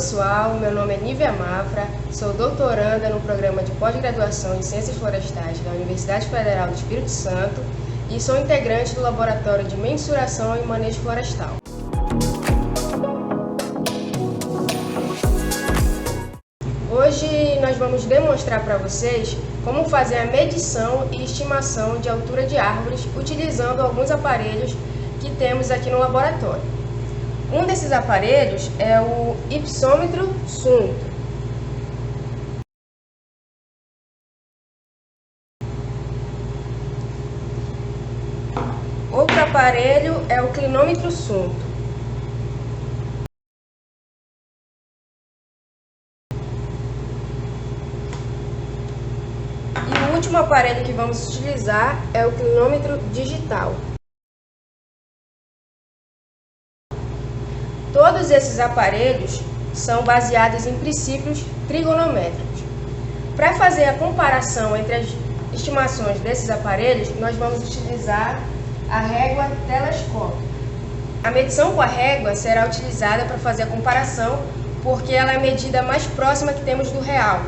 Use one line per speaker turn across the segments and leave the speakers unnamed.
pessoal, meu nome é Nívia Mafra, sou doutoranda no programa de pós-graduação em Ciências Florestais da Universidade Federal do Espírito Santo e sou integrante do Laboratório de Mensuração e Manejo Florestal. Hoje nós vamos demonstrar para vocês como fazer a medição e estimação de altura de árvores utilizando alguns aparelhos que temos aqui no laboratório. Um desses aparelhos é o hipsômetro Sunto. Outro aparelho é o clinômetro Sunto. E o último aparelho que vamos utilizar é o clinômetro digital. Todos esses aparelhos são baseados em princípios trigonométricos. Para fazer a comparação entre as estimações desses aparelhos, nós vamos utilizar a régua telescópica. A medição com a régua será utilizada para fazer a comparação, porque ela é a medida mais próxima que temos do real.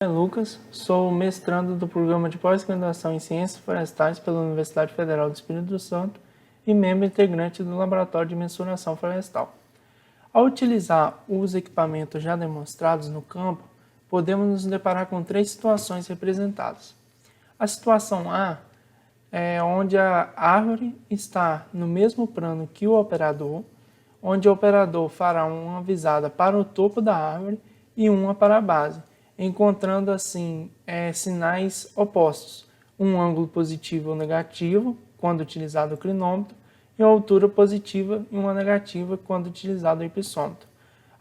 Lucas, sou mestrando do Programa de Pós-Graduação em Ciências Florestais pela Universidade Federal do Espírito Santo e membro integrante do Laboratório de Mensuração Florestal. Ao utilizar os equipamentos já demonstrados no campo, podemos nos deparar com três situações representadas. A situação A é onde a árvore está no mesmo plano que o operador, onde o operador fará uma visada para o topo da árvore e uma para a base, encontrando assim sinais opostos, um ângulo positivo ou negativo quando utilizado o clinômetro e uma altura positiva e uma negativa quando utilizado o hipsômetro.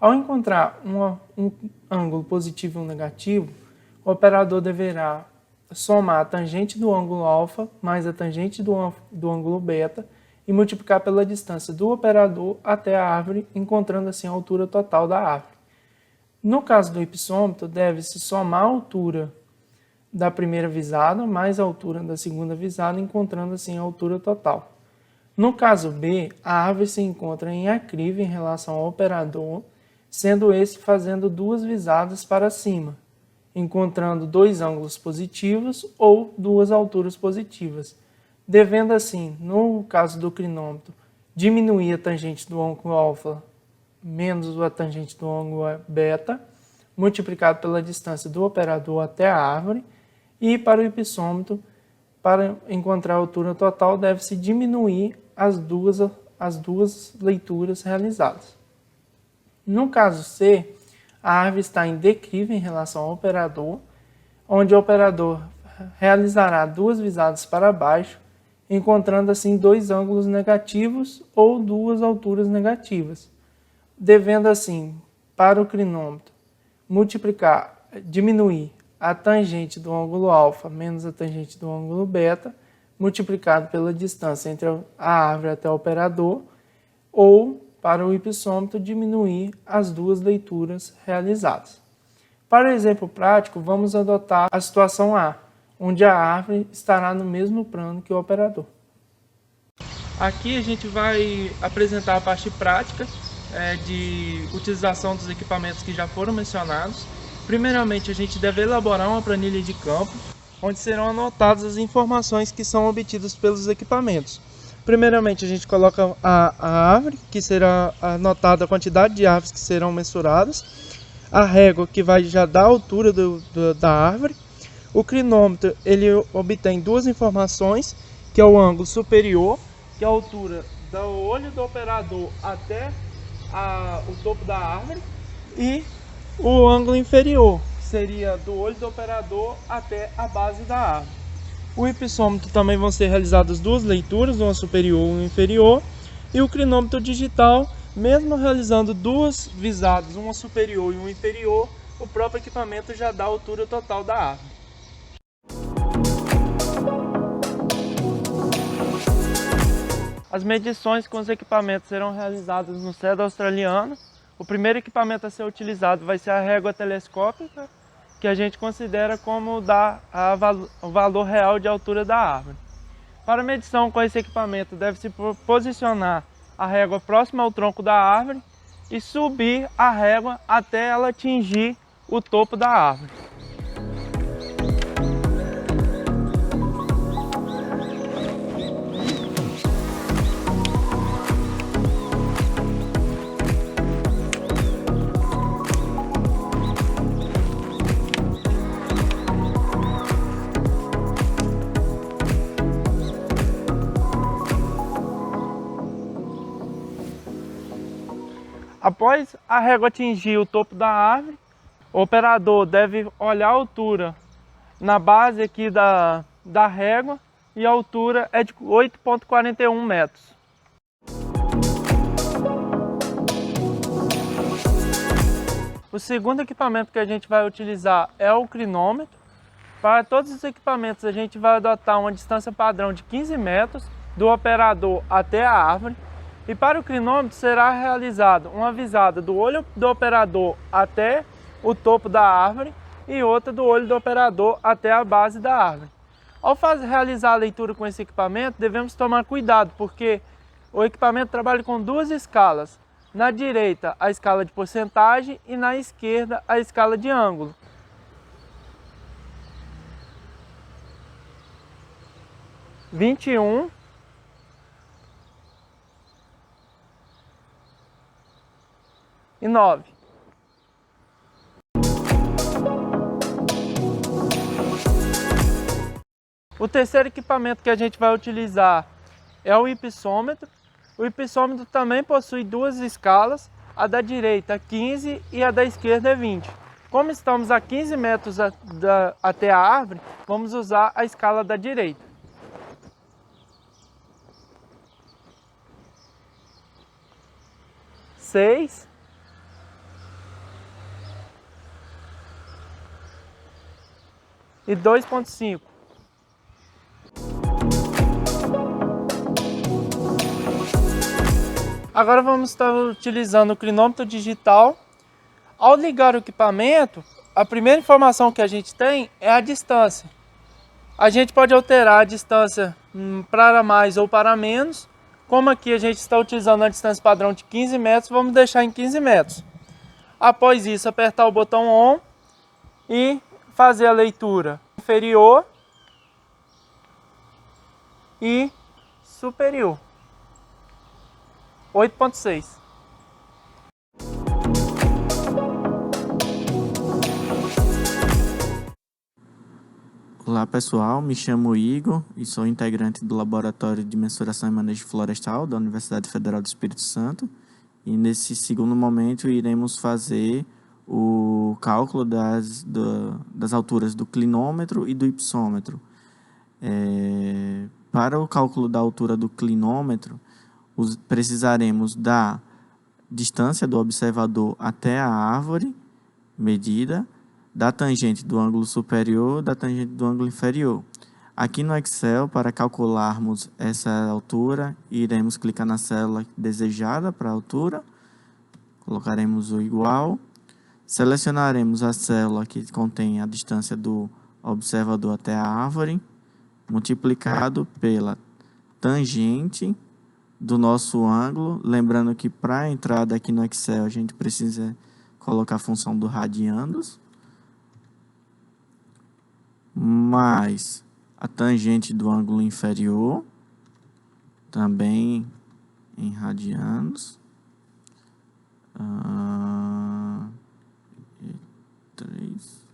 Ao encontrar um ângulo positivo e um negativo, o operador deverá somar a tangente do ângulo alfa mais a tangente do ângulo beta e multiplicar pela distância do operador até a árvore, encontrando assim a altura total da árvore. No caso do hipsômetro, deve-se somar a altura da primeira visada mais a altura da segunda visada, encontrando assim a altura total. No caso B, a árvore se encontra em aclive em relação ao operador, sendo esse fazendo duas visadas para cima, encontrando dois ângulos positivos ou duas alturas positivas, devendo assim, no caso do clinômetro, diminuir a tangente do ângulo alfa menos a tangente do ângulo beta, multiplicado pela distância do operador até a árvore, e para o hipsômetro, para encontrar a altura total, deve-se diminuir as duas leituras realizadas. No caso C, a árvore está em declive em relação ao operador, onde o operador realizará duas visadas para baixo, encontrando assim dois ângulos negativos ou duas alturas negativas, devendo assim, para o clinômetro, diminuir a tangente do ângulo alfa menos a tangente do ângulo beta, multiplicado pela distância entre a árvore até o operador, ou, para o hipsômetro, diminuir as duas leituras realizadas. Para o exemplo prático, vamos adotar a situação A, onde a árvore estará no mesmo plano que o operador. Aqui a gente vai apresentar a parte prática de utilização dos equipamentos que já foram mencionados. Primeiramente, a gente deve elaborar uma planilha de campo, onde serão anotadas as informações que são obtidas pelos equipamentos. Primeiramente, a gente coloca a árvore, que será anotada a quantidade de árvores que serão mensuradas, a régua, que vai já dar a altura da árvore. O clinômetro, ele obtém duas informações, que é o ângulo superior, que é a altura do olho do operador até o topo da árvore, e o ângulo inferior, que seria do olho do operador até a base da árvore. O hipsômetro também vão ser realizadas duas leituras, uma superior e uma inferior, e o clinômetro digital, mesmo realizando duas visadas, uma superior e uma inferior, o próprio equipamento já dá a altura total da árvore. As medições com os equipamentos serão realizadas no cedro australiano. O primeiro equipamento a ser utilizado vai ser a régua telescópica, que a gente considera como o valor real de altura da árvore. Para medição com esse equipamento, deve-se posicionar a régua próxima ao tronco da árvore e subir a régua até ela atingir o topo da árvore. Após a régua atingir o topo da árvore, o operador deve olhar a altura na base aqui da régua e a altura é de 8,41 metros. O segundo equipamento que a gente vai utilizar é o clinômetro. Para todos os equipamentos a gente vai adotar uma distância padrão de 15 metros do operador até a árvore. E para o clinômetro será realizada uma visada do olho do operador até o topo da árvore e outra do olho do operador até a base da árvore. Ao realizar a leitura com esse equipamento, devemos tomar cuidado, porque o equipamento trabalha com duas escalas. Na direita, a escala de porcentagem e na esquerda, a escala de ângulo. E 9. O terceiro equipamento que a gente vai utilizar é o hipsômetro. O hipsômetro também possui duas escalas, a da direita é 15 e a da esquerda é 20. Como estamos a 15 metros até a árvore, vamos usar a escala da direita. Seis. E 2,5. Agora vamos estar utilizando o clinômetro digital. Ao ligar o equipamento, a primeira informação que a gente tem é a distância. A gente pode alterar a distância para mais ou para menos. Como aqui a gente está utilizando a distância padrão de 15 metros, vamos deixar em 15 metros. Após isso, apertar o botão ON e fazer a leitura inferior e superior. 8,6.
Olá pessoal, me chamo Igor e sou integrante do Laboratório de Mensuração e Manejo Florestal da Universidade Federal do Espírito Santo. E nesse segundo momento iremos fazer o cálculo das alturas do clinômetro e do hipsômetro. Para o cálculo da altura do clinômetro, precisaremos da distância do observador até a árvore medida, da tangente do ângulo superior, da tangente do ângulo inferior. Aqui no Excel, para calcularmos essa altura, iremos clicar na célula desejada para a altura, colocaremos o igual, selecionaremos a célula que contém a distância do observador até a árvore, multiplicado pela tangente do nosso ângulo, lembrando que para a entrada aqui no Excel a gente precisa colocar a função do radianos, mais a tangente do ângulo inferior, também em radianos, 3.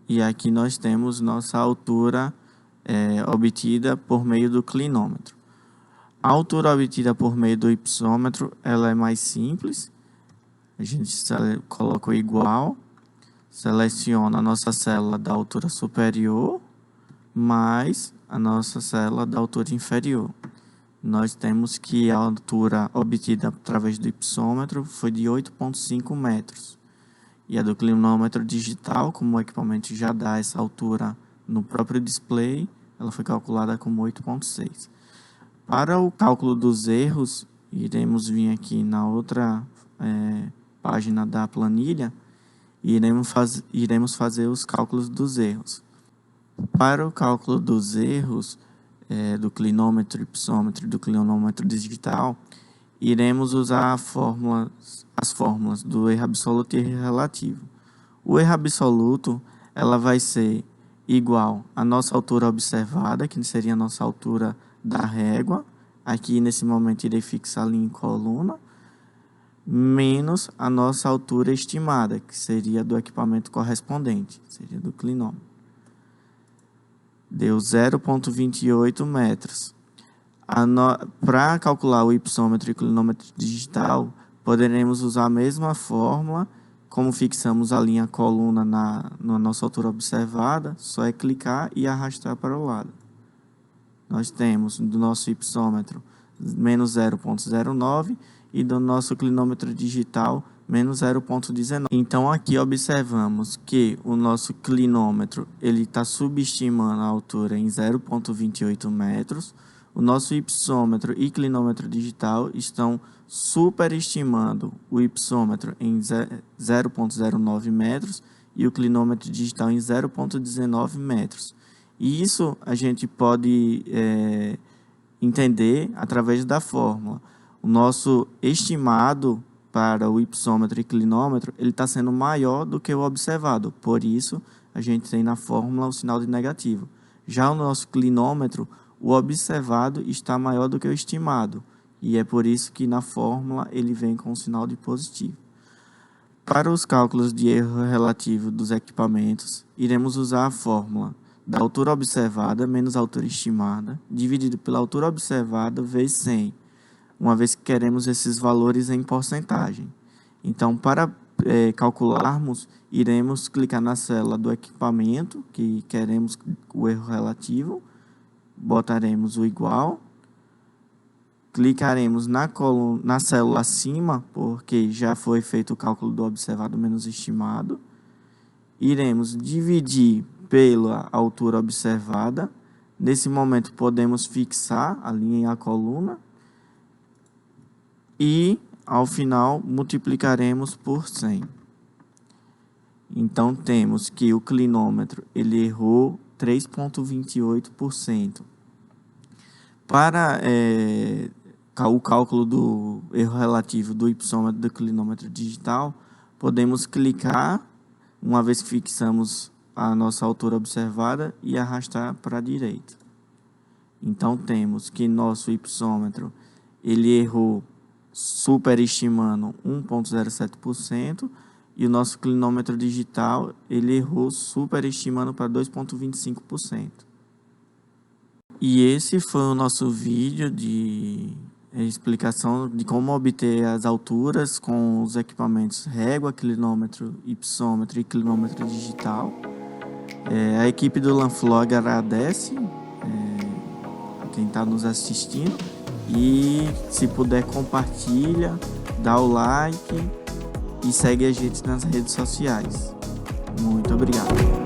E aqui nós temos nossa altura obtida por meio do clinômetro. A altura obtida por meio do hipsômetro, ela é mais simples. A gente coloca o igual, seleciona a nossa célula da altura superior, mais a nossa célula da altura inferior. Nós temos que a altura obtida através do hipsômetro foi de 8,5 metros. E a do clinômetro digital, como o equipamento já dá essa altura no próprio display, ela foi calculada como 8,6. Para o cálculo dos erros, iremos vir aqui na outra página da planilha e iremos fazer os cálculos dos erros. Para o cálculo dos erros do clinômetro, hipsômetro e do clinômetro digital, iremos usar as fórmulas do erro absoluto e erro relativo. O erro absoluto ela vai ser igual à nossa altura observada, que seria a nossa altura da régua. Aqui, nesse momento, irei fixar ali em coluna, menos a nossa altura estimada, que seria do equipamento correspondente, seria do clinômetro. Deu 0,28 metros. Para calcular o hipsômetro e o clinômetro digital, poderemos usar a mesma fórmula. Como fixamos a linha coluna na nossa altura observada, só é clicar e arrastar para o lado. Nós temos do nosso hipsômetro menos 0,09 e do nosso clinômetro digital menos 0,19. Então aqui observamos que o nosso clinômetro ele está subestimando a altura em 0,28 metros. O nosso hipsômetro e clinômetro digital estão superestimando o hipsômetro em 0,09 metros e o clinômetro digital em 0,19 metros. E isso a gente pode entender através da fórmula. O nosso estimado para o hipsômetro e clinômetro ele está sendo maior do que o observado. Por isso, a gente tem na fórmula o sinal de negativo. Já o nosso clinômetro, o observado está maior do que o estimado. E é por isso que na fórmula ele vem com o sinal de positivo. Para os cálculos de erro relativo dos equipamentos, iremos usar a fórmula da altura observada menos a altura estimada, dividido pela altura observada vezes 100, uma vez que queremos esses valores em porcentagem. Então, para calcularmos, iremos clicar na célula do equipamento, que queremos o erro relativo, botaremos o igual, clicaremos na célula acima, porque já foi feito o cálculo do observado menos estimado, iremos dividir pela altura observada. Nesse momento podemos fixar a linha e a coluna e ao final multiplicaremos por 100. Então temos que o clinômetro ele errou 3,28%. Para o cálculo do erro relativo do hipsômetro e do clinômetro digital, podemos clicar, uma vez que fixamos a nossa altura observada, e arrastar para a direita. Então temos que nosso hipsômetro ele errou superestimando 1,07% e o nosso clinômetro digital ele errou superestimando para 2,25%. E esse foi o nosso vídeo de explicação de como obter as alturas com os equipamentos régua, clinômetro, hipsômetro e clinômetro digital. A equipe do Lanflog agradece quem está nos assistindo e se puder compartilha, dá o like e segue a gente nas redes sociais. Muito obrigado.